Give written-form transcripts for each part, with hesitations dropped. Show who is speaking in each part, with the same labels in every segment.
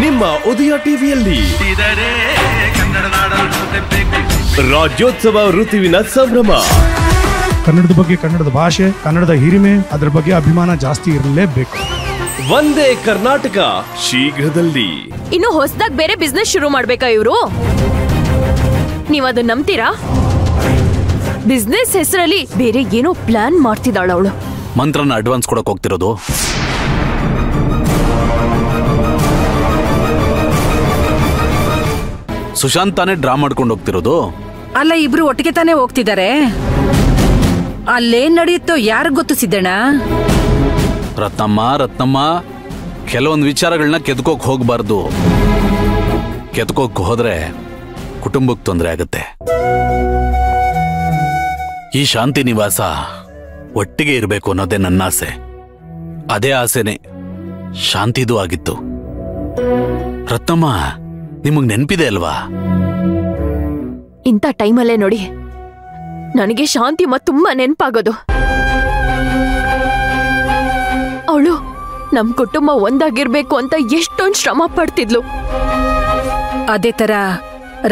Speaker 1: ನಿಮ್ಮ ಉದಯ ಟಿವಿಯಲ್ಲಿ ರಾಜ್ಯೋತ್ಸವ ಋತುವಿನ ಸಂಭ್ರಮ.
Speaker 2: ಕನ್ನಡದ ಬಗ್ಗೆ, ಕನ್ನಡದ ಭಾಷೆ, ಕನ್ನಡದ ಹಿರಿಮೆ, ಅದರ ಬಗ್ಗೆ ಅಭಿಮಾನ ಜಾಸ್ತಿ ಇರಲೇಬೇಕು.
Speaker 1: ಒಂದೇ ಕರ್ನಾಟಕ ಶೀಘ್ರದಲ್ಲಿ.
Speaker 3: ಇನ್ನು ಹೊಸದಾಗಿ ಬೇರೆ ಬಿಸ್ನೆಸ್ ಶುರು ಮಾಡ್ಬೇಕಾ ಇವರು? ನೀವ್ ಅದನ್ನ ನಂಬ್ತೀರಾ? ಬಿಸ್ನೆಸ್ ಹೆಸರಲ್ಲಿ ಬೇರೆ ಏನೋ ಪ್ಲಾನ್ ಮಾಡ್ತಿದ್ದಾಳ ಅವಳು.
Speaker 4: ಮಂತ್ರನ ಅಡ್ವಾನ್ಸ್ ಕೊಡಕ್ ಹೋಗ್ತಿರೋದು. ಸುಶಾಂತ್ ತಾನೇ ಡ್ರಾ ಮಾಡ್ಕೊಂಡು ಹೋಗ್ತಿರೋದು.
Speaker 5: ಅಲ್ಲ, ಇಬ್ರು ಒಟ್ಟಿಗೆ ತಾನೇ ಹೋಗ್ತಿದ್ದಾರೆ. ಅಲ್ಲೇನ್ ನಡೆಯುತ್ತೋ ಯಾರಿಗ್ ಗೊತ್ತು ಸಿದ್ದಣ್ಣ?
Speaker 4: ರತ್ನಮ್ಮ, ಕೆಲವೊಂದು ವಿಚಾರಗಳನ್ನ ಕೆದ್ಕೋಕ್ ಹೋಗ್ಬಾರ್ದು. ಕೆದ್ಕೋಕ್ ಹೋದ್ರೆ ಕುಟುಂಬಕ್ಕೆ ತೊಂದರೆ ಆಗತ್ತೆ. ಈ ಶಾಂತಿ ನಿವಾಸ ಒಟ್ಟಿಗೆ ಇರಬೇಕು ಅನ್ನೋದೇ ನನ್ನ ಆಸೆ. ಅದೇ ಆಸೆನೆ ಶಾಂತಿದೂ ಆಗಿತ್ತು. ರತ್ನಮ್ಮ, ನಿಮಗ್ ನೆನ್ಪಿದೆ ಅಲ್ವಾ?
Speaker 3: ಇಂಥ ಟೈಮಲ್ಲೇ ನೋಡಿ ನನಗೆ ಶಾಂತಿ ತುಂಬಾ ನೆನ್ಪಾಗೋದು. ಅವಳು ನಮ್ ಕುಟುಂಬ ಒಂದಾಗಿರ್ಬೇಕು ಅಂತ ಎಷ್ಟೊಂದು ಶ್ರಮ ಪಡ್ತಿದ್ಲು.
Speaker 5: ಅದೇ ತರ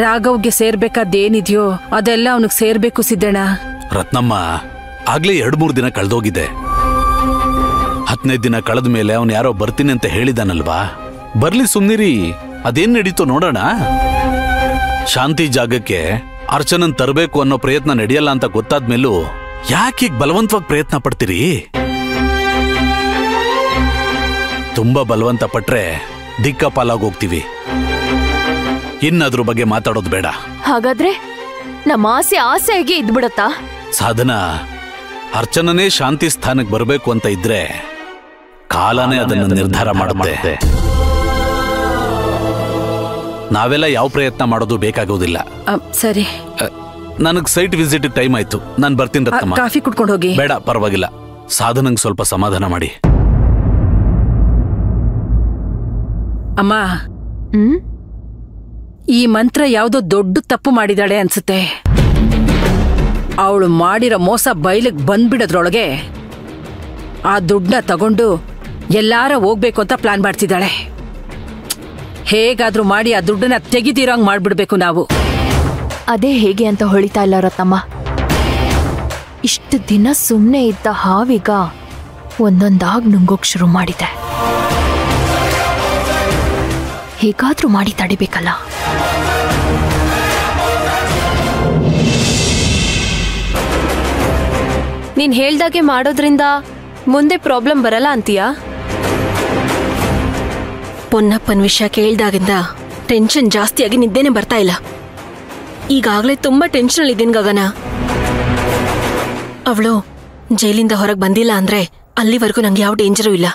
Speaker 5: ರಾಘವ್ಗೆ ಸೇರ್ಬೇಕಾದೇನಿದ್ಯೋ ಅದೆಲ್ಲ ಅವನಿಗೆ ಸೇರ್ಬೇಕು ಸಿದ್ದಣ್ಣ.
Speaker 4: ರತ್ನಮ್ಮ, ಆಗ್ಲೇ 2-3 ದಿನ ಕಳೆದೋಗಿದೆ. 15 ದಿನ ಕಳೆದ ಮೇಲೆ ಅವನು ಯಾರೋ ಬರ್ತೀನಿ ಅಂತ ಹೇಳಿದಾನಲ್ವಾ? ಬರ್ಲಿ, ಸುಮ್ನಿರಿ. ಅದೇನ್ ನಡೀತೋ ನೋಡೋಣ. ಶಾಂತಿ ಜಾಗಕ್ಕೆ ಅರ್ಚನನ್ ತರಬೇಕು ಅನ್ನೋ ಪ್ರಯತ್ನ ನಡೆಯಲ್ಲ ಅಂತ ಗೊತ್ತಾದ್ಮೇಲೂ ಯಾಕೆ ಬಲವಂತವಾಗಿ ಪ್ರಯತ್ನ ಪಡ್ತೀರಿ? ತುಂಬಾ ಬಲವಂತ ಪಟ್ರೆ ದಿಕ್ಕಾಪಾಲಾಗೋಗ್ತೀವಿ. ಇನ್ನಾದ್ರ ಬಗ್ಗೆ ಮಾತಾಡೋದು ಬೇಡ.
Speaker 3: ಹಾಗಾದ್ರೆ ನಮ್ಮ ಆಸೆಯಾಗಿ ಇದ್ಬಿಡತ್ತಾ?
Speaker 4: ಸಾಧನ, ಅರ್ಚನನೇ ಶಾಂತಿ ಸ್ಥಾನಕ್ಕೆ ಬರಬೇಕು ಅಂತ ಇದ್ರೆ ಕಾಲನೇ ಅದನ್ನು ನಿರ್ಧಾರ ಮಾಡುತ್ತೆ. ನಾವೆಲ್ಲ ಯಾವ ಪ್ರಯತ್ನ ಮಾಡೋದು ಬೇಕಾಗೋದಿಲ್ಲ.
Speaker 5: ಸರಿ,
Speaker 4: ನನಗ್ ಸೈಟ್ ವಿಸಿಟ್ ಟೈಮ್ ಆಯ್ತು. ನಾನು ಬರ್ತೀನಿ ರತ್ನಮ್ಮ.
Speaker 5: ಕಾಫಿ ಕುಡ್ಕೊಂಡು ಹೋಗಿ.
Speaker 4: ಬೇಡ, ಪರವಾಗಿಲ್ಲ. ಸಾಧನಂಗ್ ಸ್ವಲ್ಪ ಸಮಾಧಾನ ಮಾಡಿ.
Speaker 5: ಅಮ್ಮ, ಈ ಮಂತ್ರ ಯಾವ್ದೋ ದೊಡ್ಡ ತಪ್ಪು ಮಾಡಿದಾಳೆ ಅನ್ಸುತ್ತೆ. ಅವಳು ಮಾಡಿರೋ ಮೋಸ ಬಯಲಿಗೆ ಬಂದ್ಬಿಡೋದ್ರೊಳಗೆ ಆ ದುಡ್ಡನ್ನ ತಗೊಂಡು ಎಲ್ಲಾರ ಹೋಗ್ಬೇಕು ಅಂತ ಪ್ಲಾನ್ ಮಾಡ್ತಿದ್ದಾಳೆ. ಹೇಗಾದ್ರೂ ಮಾಡಿ ಆ ದುಡ್ಡನ್ನ ತೆಗಿದಿರೋಂಗ್ ಮಾಡ್ಬಿಡ್ಬೇಕು ನಾವು.
Speaker 3: ಅದೇ ಹೇಗೆ ಅಂತ ಹೊಳಿತಾ ಇಲ್ಲ ರತ್ನಮ್ಮ. ಇಷ್ಟು ದಿನ ಸುಮ್ಮನೆ ಇದ್ದ ಹಾವೀಗ ಒಂದೊಂದಾಗ್ ನುಂಗೋಕ್ ಶುರು ಮಾಡಿದೆ. ಹೇಗಾದ್ರೂ ಮಾಡಿ ತಡಿಬೇಕಲ್ಲ. ನೀನ್ ಹೇಳ್ದಾಗೆ ಮಾಡೋದ್ರಿಂದ ಮುಂದೆ ಪ್ರಾಬ್ಲಮ್ ಬರಲ್ಲ ಅಂತೀಯಾ?
Speaker 6: ಪೊನ್ನಪ್ಪನ ವಿಷಯ ಕೇಳ್ದಾಗಿಂದ ಟೆನ್ಷನ್ ಜಾಸ್ತಿಯಾಗಿ ನಿದ್ದೆನೆ ಬರ್ತಾ ಇಲ್ಲ. ಈಗಾಗಲೇ ತುಂಬಾ ಟೆನ್ಷನ್ ಇದ್ದೀನಿ ಗಗನ. ಅವಳು ಜೈಲಿಂದ ಹೊರಗೆ ಬಂದಿಲ್ಲ ಅಂದ್ರೆ ಅಲ್ಲಿವರೆಗೂ ನಂಗೆ ಯಾವ ಡೇಂಜರು ಇಲ್ಲ.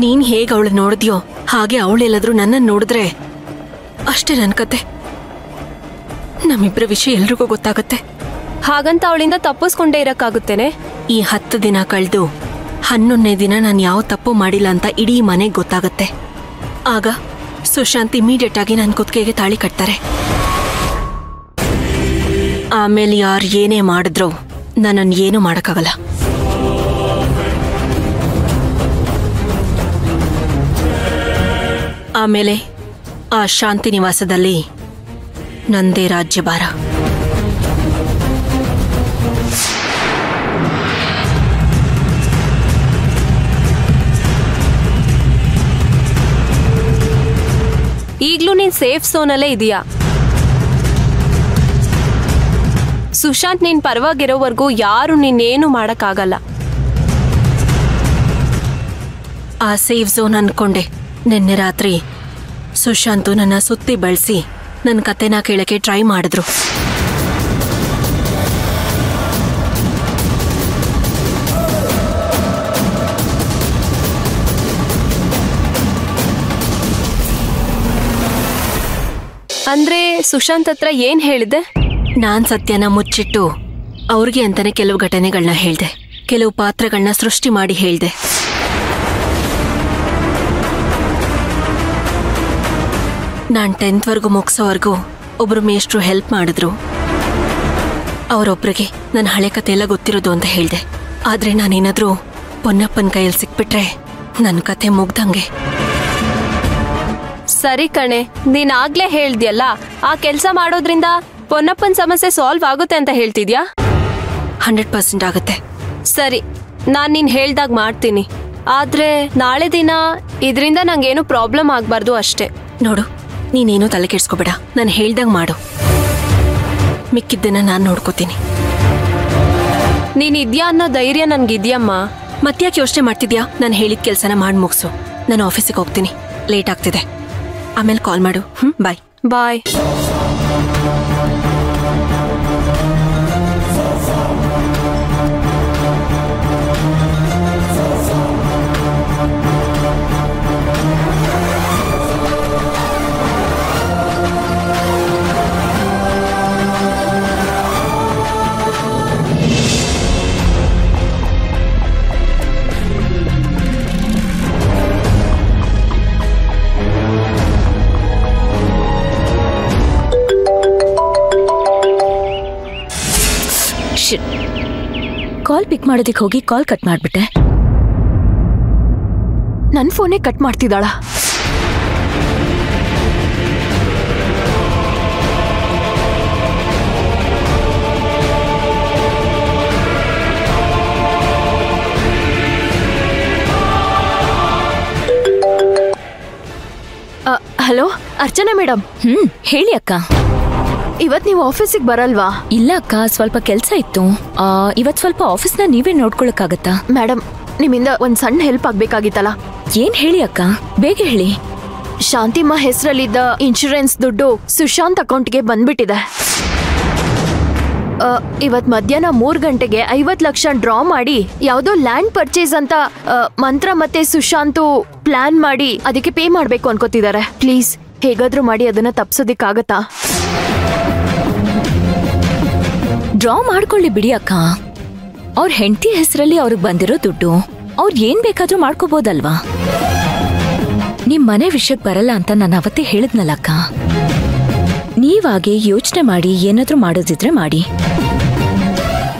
Speaker 6: ನೀನ್ ಹೇಗೆ ಅವಳು ನೋಡಿದ್ಯೋ ಹಾಗೆ ಅವಳೆಲ್ಲಾದ್ರೂ ನನ್ನನ್ನು ನೋಡಿದ್ರೆ ಅಷ್ಟೇ ನನ್ನ ಕತೆ. ನಮ್ಮಿಬ್ಬರ ವಿಷಯ ಎಲ್ರಿಗೂ ಗೊತ್ತಾಗತ್ತೆ.
Speaker 3: ಹಾಗಂತ ಅವಳಿಂದ ತಪ್ಪಿಸ್ಕೊಂಡೇ ಇರಕ್ಕಾಗುತ್ತೇನೆ?
Speaker 6: ಈ 10 ದಿನ ಕಳೆದು 11ನೇ ದಿನ ನಾನು ಯಾವ ತಪ್ಪು ಮಾಡಿಲ್ಲ ಅಂತ ಇಡೀ ಮನೆಗೆ ಗೊತ್ತಾಗತ್ತೆ. ಆಗ ಸುಶಾಂತ್ ಇಮಿಡಿಯೇಟ್ ಆಗಿ ನನ್ನ ಕುತ್ತಿಗೆಗೆ ತಾಳಿ ಕಟ್ತಾರೆ. ಆಮೇಲೆ ಯಾರು ಏನೇ ಮಾಡಿದ್ರು ನನ್ನನ್ನು ಏನೂ ಮಾಡೋಕ್ಕಾಗಲ್ಲ. ಆಮೇಲೆ ಆ ಶಾಂತಿ ನಿವಾಸದಲ್ಲಿ ನಂದೇ ರಾಜ್ಯಭಾರ.
Speaker 3: ಈಗ್ಲೂ ನೀನ್ ಸೇಫ್ ಝೋನಲ್ಲೇ ಇದೀಯಾ? ಸುಶಾಂತ್ ನೀನ್ ಪರವಾಗಿರೋವರೆಗೂ ಯಾರು ನೀನೇನು ಮಾಡಕ್ಕಾಗಲ್ಲ.
Speaker 6: ಆ ಸೇಫ್ ಝೋನ್ ಅನ್ಕೊಂಡೆ ನಿನ್ನೆ ರಾತ್ರಿ ಸುಶಾಂತು ನನ್ನ ಸುತ್ತಿ ಬಳಸಿ ನನ್ನ ಕತೆನ ಕೇಳಕ್ಕೆ ಟ್ರೈ ಮಾಡಿದ್ರು.
Speaker 3: ಅಂದ್ರೆ ಸುಶಾಂತ್ ಹತ್ರ ಏನ್ ಹೇಳಿದೆ?
Speaker 6: ನಾನ್ ಸತ್ಯನ ಮುಚ್ಚಿಟ್ಟು ಅವ್ರಿಗೆ ಅಂತಾನೆ ಕೆಲವು ಘಟನೆಗಳನ್ನ ಹೇಳ್ದೆ, ಕೆಲವು ಪಾತ್ರಗಳನ್ನ ಸೃಷ್ಟಿ ಮಾಡಿ ಹೇಳ್ದೆ. ನಾನು 10th ವರೆಗೂ ಮುಗಿಸೋವರೆಗೂ ಒಬ್ರು ಮೇಷ್ಟ್ರು ಹೆಲ್ಪ್ ಮಾಡಿದ್ರು. ಅವರೊಬ್ರಿಗೆ ನನ್ನ ಹಳೆ ಕತೆ ಎಲ್ಲ ಗೊತ್ತಿರೋದು ಅಂತ ಹೇಳ್ದೆ. ಆದ್ರೆ ನಾನೇನಾದ್ರೂ ಪೊನ್ನಪ್ಪನ ಕೈಯಲ್ಲಿ ಸಿಕ್ಬಿಟ್ರೆ ನನ್ನ ಕತೆ ಮುಗ್ದಂಗೆ.
Speaker 7: ಸರಿ ಕಣೆ, ನೀನ್ ಆಗ್ಲೇ ಹೇಳ್ದ್ಯಲ್ಲ, ಆ ಕೆಲ್ಸ ಮಾಡೋದ್ರಿಂದ ಪೊನ್ನಪ್ಪನ್ ಸಮಸ್ಯೆ ಸಾಲ್ವ್ ಆಗುತ್ತೆ ಅಂತ ಹೇಳ್ತಿದ್ಯಾ?
Speaker 6: 100% ಆಗುತ್ತೆ.
Speaker 7: ಸರಿ, ನಾನ್ ನೀನ್ ಹೇಳ್ದಾಗ ಮಾಡ್ತೀನಿ. ಆದ್ರೆ ನಾಳೆ ದಿನ ಇದರಿಂದ ನಂಗೇನು ಪ್ರಾಬ್ಲಮ್ ಆಗ್ಬಾರ್ದು ಅಷ್ಟೇ.
Speaker 6: ನೋಡು, ನೀನೇನು ತಲೆ ಕೆಡ್ಸ್ಕೊಬೇಡ, ನಾನು ಹೇಳ್ದಾಗ ಮಾಡು. ಮಿಕ್ಕಿದ್ದನ್ನ ನಾನು ನೋಡ್ಕೋತೀನಿ.
Speaker 7: ನೀನ್ ಇದ್ಯಾ ಅನ್ನೋ ಧೈರ್ಯ ನನ್ಗಿದ್ಯಮ್ಮ.
Speaker 6: ಮತ್ತ್ಯಾಕೆ ಯೋಚನೆ ಮಾಡ್ತಿದ್ಯಾ? ನಾನು ಹೇಳಿದ ಕೆಲಸನ ಮಾಡಿ ಮುಗಿಸು. ನಾನು ಆಫೀಸಿಗೆ ಹೋಗ್ತೀನಿ, ಲೇಟ್ ಆಗ್ತಿದೆ. ಆಮೇಲೆ ಕಾಲ್ ಮಾಡು. ಬಾಯ್
Speaker 7: ಬಾಯ್.
Speaker 3: ಕಾಲ್ ಪಿಕ್ ಮಾಡೋದಿಕ್ ಹೋಗಿ ಕಾಲ್ ಕಟ್ ಮಾಡ್ಬಿಟ್ಟೆ. ನನ್ ಫೋನೇ ಕಟ್ ಮಾಡ್ತಿದ್ದಾಳ. Hello Archana madam.
Speaker 8: ಹೇಳಿ ಅಕ್ಕ.
Speaker 3: ಇವತ್ ನೀವು ಆಫೀಸಿಗೆ ಬರಲ್ವಾ?
Speaker 8: ಇಲ್ಲ ಅಕ್ಕ, ಸ್ವಲ್ಪ ಕೆಲ್ಸ ಇತ್ತು. ಇವತ್ ಸ್ವಲ್ಪ ಆಫೀಸ್ನ ನೀವೇ ನೋಡ್ಕೊಳಕ್ಕಾಗತ್ತಾ?
Speaker 3: ಮೇಡಮ್, ನಿಮ್ಮಿಂದ ಒಂದ್ ಸಣ್ಣ ಹೆಲ್ಪ್ ಆಗ್ಬೇಕಾಗಿತ್ತಲ್ಲ.
Speaker 8: ಏನ್ ಹೇಳಿ ಅಕ್ಕ, ಬೇಗ ಹೇಳಿ.
Speaker 3: ಶಾಂತಿಮ್ಮ ಹೆಸರಲ್ಲಿದ್ದ ಇನ್ಶೂರೆನ್ಸ್ ದುಡ್ಡು ಸುಶಾಂತ್ ಅಕೌಂಟ್ಗೆ ಬಂದ್ಬಿಟ್ಟಿದೆ. ಇವತ್ ಮಧ್ಯಾಹ್ನ 3 ಗಂಟೆಗೆ 50 ಲಕ್ಷ ಡ್ರಾ ಮಾಡಿ ಯಾವ್ದೋ ಲ್ಯಾಂಡ್ ಪರ್ಚೇಸ್ ಅಂತ ಮಂತ್ರ ಮತ್ತೆ ಸುಶಾಂತ್ ಪ್ಲಾನ್ ಮಾಡಿ ಅದಕ್ಕೆ ಪೇ ಮಾಡ್ಬೇಕು ಅನ್ಕೋತಿದ್ದಾರೆ. ಪ್ಲೀಸ್ ಹೇಗಾದ್ರೂ ಮಾಡಿ ಅದನ್ನ ತಪ್ಸೋದಿಕ್ಕಾಗತ್ತಾ?
Speaker 8: ಡ್ರಾ ಮಾಡ್ಕೊಳ್ಳಿ ಬಿಡಿ ಅಕ್ಕ. ಅವ್ರ ಹೆಂಡತಿ ಹೆಸರಲ್ಲಿ ಅವ್ರಿಗೆ ಬಂದಿರೋ ದುಡ್ಡು ಅವ್ರು ಏನ್ ಬೇಕಾದ್ರೂ ಮಾಡ್ಕೋಬಹುದಲ್ವಾ? ನಿಮ್ ಮನೆ ವಿಷಯಕ್ಕೆ ಬರಲ್ಲ ಅಂತ ನಾನು ಅವತ್ತೇ ಹೇಳಿದ್ನಲ್ಲ ಅಕ್ಕ. ನೀವಾಗೆ ಯೋಚನೆ ಮಾಡಿ ಏನಾದ್ರೂ ಮಾಡೋದಿದ್ರೆ ಮಾಡಿ.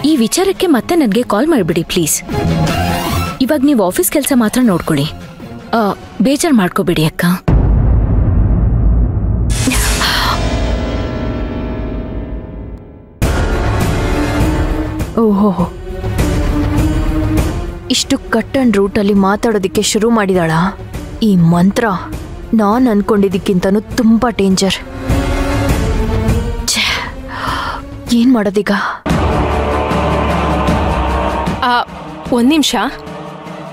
Speaker 8: ಈ ವಿಚಾರಕ್ಕೆ ಮತ್ತೆ ನನಗೆ ಕಾಲ್ ಮಾಡಿಬಿಡಿ ಪ್ಲೀಸ್. ಇವಾಗ ನೀವು ಆಫೀಸ್ ಕೆಲಸ ಮಾತ್ರ ನೋಡ್ಕೊಳ್ಳಿ, ಬೇಜಾರು ಮಾಡ್ಕೋಬೇಡಿ ಅಕ್ಕ.
Speaker 3: ಓಹೋ, ಇಷ್ಟು ಕಟ್ ಅಂಡ್ ರೂಟಲ್ಲಿ ಮಾತಾಡೋದಿಕ್ಕೆ ಶುರು ಮಾಡಿದಾಳ. ಈ ಮಂತ್ರ ನಾನ್ ಅನ್ಕೊಂಡಿದ್ದಕ್ಕಿಂತನೂ ತುಂಬಾ ಡೇಂಜರ್. ಏನ್ ಮಾಡೋದೀಗ?
Speaker 7: ಒಂದ್ ನಿಮಿಷ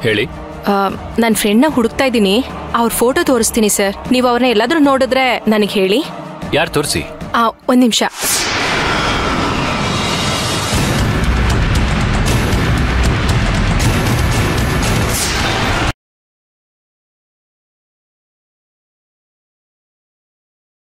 Speaker 9: ಹೇಳಿ.
Speaker 7: ನನ್ನ ಫ್ರೆಂಡ್ನ ಹುಡುಕ್ತಾ ಇದ್ದೀನಿ. ಅವ್ರ ಫೋಟೋ ತೋರಿಸ್ತೀನಿ ಸರ್. ನೀವು ಅವ್ರನ್ನ ಎಲ್ಲಾದ್ರೂ ನೋಡಿದ್ರೆ ನನಗೆ ಹೇಳಿ.
Speaker 9: ಯಾರು ತೋರಿಸಿ?
Speaker 7: ಒಂದ್ ನಿಮಿಷ.